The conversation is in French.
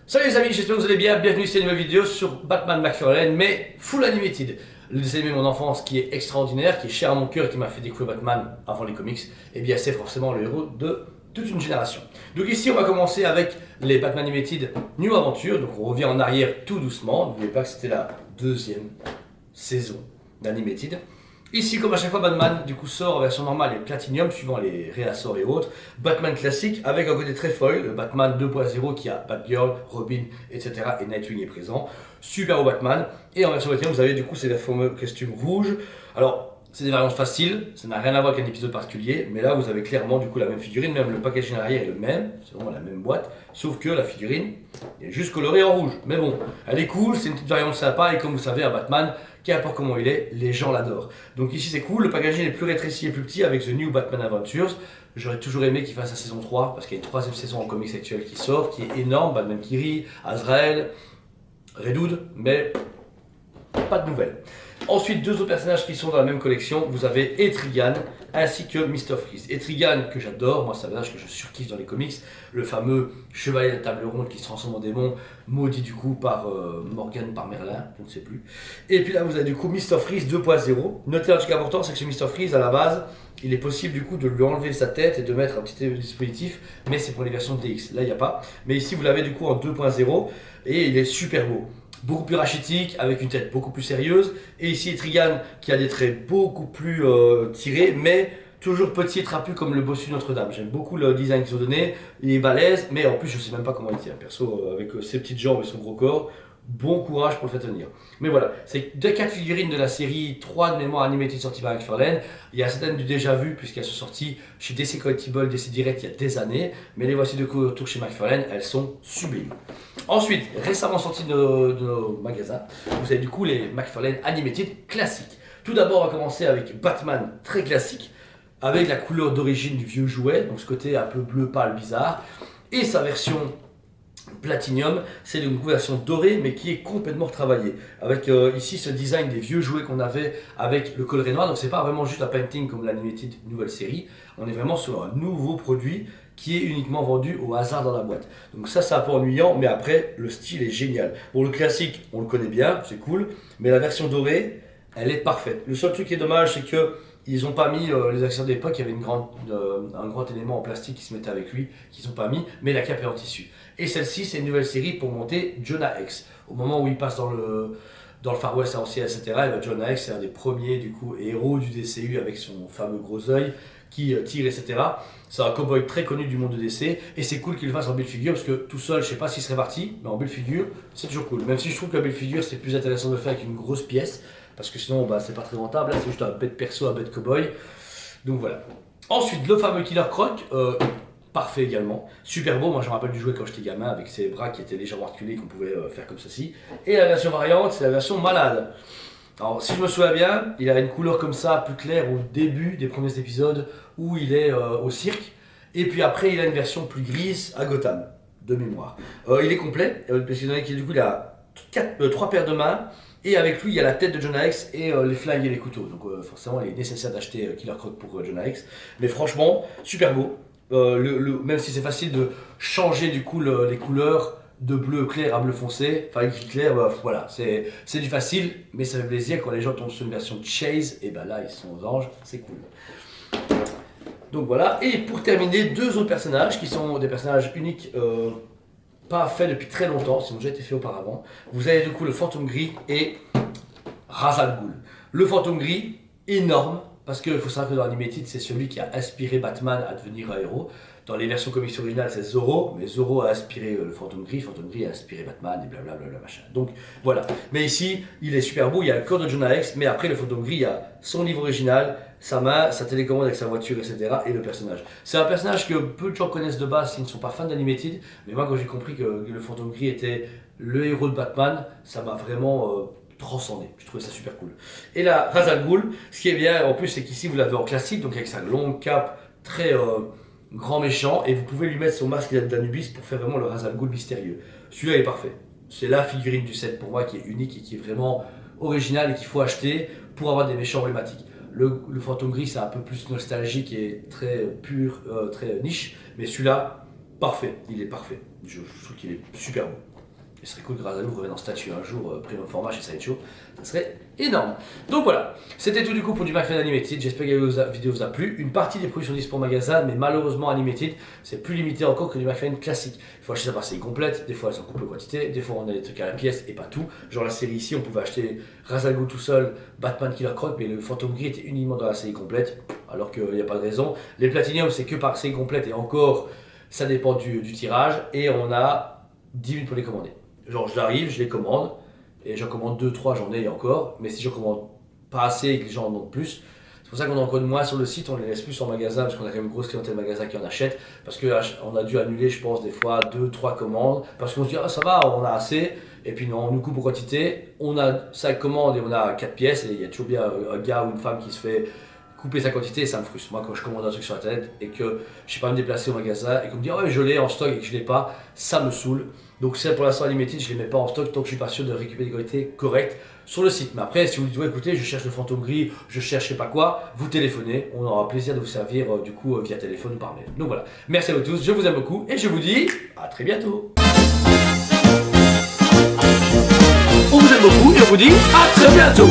Salut les amis, j'espère que vous allez bien, bienvenue sur une nouvelle vidéo sur Batman McFarlane, mais full animated. Le dessin animé de mon enfance qui est extraordinaire, qui est cher à mon cœur et qui m'a fait découvrir Batman avant les comics, et bien c'est forcément le héros de toute une génération. Donc ici on va commencer avec les Batman Animated New Adventure, donc on revient en arrière tout doucement, n'oubliez pas que c'était la deuxième saison d'Animated. Ici, comme à chaque fois, Batman du coup sort en version normale et Platinum, suivant les réassorts et autres. Batman classique avec un côté très foil, le Batman 2.0 qui a Batgirl, Robin, etc. et Nightwing est présent. Super beau Batman. Et en version Platinum, vous avez du coup ces fameux costumes rouges. Alors, c'est des variantes faciles, ça n'a rien à voir avec un épisode particulier, mais là vous avez clairement du coup la même figurine, même le packaging à l'arrière est le même, c'est vraiment la même boîte, sauf que la figurine est juste colorée en rouge. Mais bon, elle est cool, c'est une petite variante sympa, et comme vous savez, un Batman, qu'importe comment il est, les gens l'adorent. Donc ici c'est cool, le packaging est plus rétréci et plus petit avec The New Batman Adventures. J'aurais toujours aimé qu'il fasse la saison 3, parce qu'il y a une troisième saison en comics actuel qui sort, qui est énorme, Batman qui rit, Azrael, Redwood, mais pas de nouvelles. Ensuite, deux autres personnages qui sont dans la même collection, vous avez Etrigan ainsi que Mr. Freeze. Etrigan que j'adore, moi c'est un personnage que je surkiffe dans les comics, le fameux chevalier de la table ronde qui se transforme en démon, maudit du coup par Morgan, par Merlin, je ne sais plus. Et puis là vous avez du coup Mr. Freeze 2.0. Notez un truc important, c'est que ce Mr. Freeze à la base, il est possible du coup de lui enlever sa tête et de mettre un petit dispositif, mais c'est pour les versions DX, là il n'y a pas. Mais ici vous l'avez du coup en 2.0 et il est super beau. Beaucoup plus rachitique, avec une tête beaucoup plus sérieuse. Et ici, Etrigan qui a des traits beaucoup plus tirés, mais toujours petit et trapu comme le bossu de Notre-Dame. J'aime beaucoup le design qu'ils ont donné. Il est balèze, mais en plus, je sais même pas comment il tient. Perso, avec ses petites jambes et son gros corps, bon courage pour le faire tenir. Mais voilà, c'est 4 figurines de la série 3 de mémoire animée sorties par McFarlane. Il y a certaines du déjà vu, puisqu'elles sont sorties chez DC Collectibles, DC Direct il y a des années. Mais les voici de retour chez McFarlane, elles sont sublimes. Ensuite, récemment sortis de nos magasins, vous avez du coup les McFarlane Animated classiques. Tout d'abord, on va commencer avec Batman très classique, avec la couleur d'origine du vieux jouet, donc ce côté un peu bleu pâle bizarre, et sa version Platinum, c'est une version dorée mais qui est complètement retravaillée. Avec ici ce design des vieux jouets qu'on avait avec le coloris noir, donc c'est pas vraiment juste un painting comme l'Animated nouvelle série, on est vraiment sur un nouveau produit qui est uniquement vendu au hasard dans la boîte. Donc ça c'est un peu ennuyant, mais après le style est génial. Bon, le classique on le connaît bien, c'est cool, mais la version dorée elle est parfaite. Le seul truc qui est dommage c'est que ils n'ont pas mis les accessoires d'époque, il y avait un grand élément en plastique qui se mettait avec lui, qu'ils n'ont pas mis, mais la cape est en tissu. Et celle-ci, c'est une nouvelle série pour monter Jonah Hex. Au moment où il passe dans le Far West ancien, etc., et ben Jonah Hex, c'est un des premiers du coup, héros du DCU avec son fameux gros œil qui tire, etc. C'est un cowboy très connu du monde de DC, et c'est cool qu'il le fasse en build figure, parce que tout seul, je sais pas s'il serait parti, mais en build figure, c'est toujours cool. Même si je trouve que la build figure, c'est plus intéressant de le faire avec une grosse pièce, parce que sinon bah, c'est pas très rentable, là c'est juste un bête perso, un bête cowboy. Donc voilà. Ensuite, le fameux Killer Croc, parfait également. Super beau, moi je me rappelle du jouet quand j'étais gamin, avec ses bras qui étaient légèrement articulés, qu'on pouvait faire comme ceci. Et la version variante, c'est la version malade. Alors si je me souviens bien, il a une couleur comme ça, plus claire au début des premiers épisodes, où il est au cirque. Et puis après, il a une version plus grise à Gotham, de mémoire. Il est complet, parce qu'il du coup il a 3 paires de mains. Et avec lui, il y a la tête de Jonah Hex et les flingues et les couteaux. Donc forcément, il est nécessaire d'acheter Killer Croc pour Jonah Hex. Mais franchement, super beau. Même si c'est facile de changer du coup les couleurs de bleu clair à bleu foncé, enfin gris clair, bah, voilà, c'est du facile, mais ça fait plaisir quand les gens tombent sur une version de Chase, et ben là ils sont aux anges, c'est cool. Donc voilà, et pour terminer, deux autres personnages qui sont des personnages uniques, pas faits depuis très longtemps, qui ont déjà été faits auparavant. Vous avez du coup le Fantôme Gris et Ra's al Ghul. Le Fantôme Gris, énorme, parce qu'il faut savoir que dans Animated, c'est celui qui a inspiré Batman à devenir un héros. Dans les versions comics originales, c'est Zorro, mais Zorro a inspiré le Fantôme Gris a inspiré Batman, et blablabla machin. Donc voilà. Mais ici, il est super beau, il y a le corps de Jonah Hex, mais après le Fantôme Gris, il y a son livre original, sa main, sa télécommande avec sa voiture, etc. et le personnage. C'est un personnage que peu de gens connaissent de base s'ils ne sont pas fans d'Animated, mais moi quand j'ai compris que le Fantôme Gris était le héros de Batman, ça m'a vraiment transcendé. Je trouvais ça super cool. Et là, Ra's al Ghul, ce qui est bien en plus, c'est qu'ici vous l'avez en classique, donc avec sa longue cape très grand méchant, et vous pouvez lui mettre son masque d'Anubis pour faire vraiment le Ra's al Ghul mystérieux. Celui-là est parfait. C'est la figurine du set pour moi qui est unique et qui est vraiment originale et qu'il faut acheter pour avoir des méchants emblématiques. Le Fantôme Gris, c'est un peu plus nostalgique et très pur, très niche, mais celui-là, parfait. Il est parfait. Je trouve qu'il est super beau. Il serait cool que Razalou revienne en statut un jour, premium format chez Sideshow, ça serait énorme. Donc voilà, c'était tout du coup pour du McFly Animated, j'espère que la vidéo vous a plu. Une partie des produits sont disponibles pour magasin, mais malheureusement Animated, c'est plus limité encore que du McFly classique. Il faut acheter sa par série complète, des fois elles sont coupées en quantité, des fois on a des trucs à la pièce et pas tout. Genre la série ici, on pouvait acheter Razalou tout seul, Batman Killer Croc, mais le Phantom Gris était uniquement dans la série complète, alors qu'il n'y a pas de raison. Les Platinum, c'est que par série complète et encore, ça dépend du tirage, et on a 10 minutes pour les commander. Genre j'arrive, je les commande, et j'en commande 2-3, j'en ai encore, mais si je commande pas assez et que les gens en ont plus, c'est pour ça qu'on en commande moins sur le site, on les laisse plus en magasin, parce qu'on a quand même une grosse clientèle magasin qui en achète, parce qu'on a dû annuler, je pense, des fois 2-3 commandes, parce qu'on se dit, ah ça va, on a assez, et puis non, on nous coupe en quantité, on a 5 commandes et on a 4 pièces, et il y a toujours bien un gars ou une femme qui se fait couper sa quantité et ça me frustre. Moi, quand je commande un truc sur internet et que je sais pas me déplacer au magasin et qu'on me dit, oh, je l'ai en stock et que je l'ai pas, ça me saoule. Donc, c'est pour l'instant Animated, je les mets pas en stock tant que je suis pas sûr de récupérer des qualités correctes sur le site. Mais après, si vous dites, ouais, écoutez, je cherche le fantôme gris, je cherche je sais pas quoi, vous téléphonez, on aura plaisir de vous servir du coup via téléphone ou par mail. Donc voilà, merci à vous tous, je vous aime beaucoup et je vous dis à très bientôt. On vous aime beaucoup et on vous dit à très bientôt.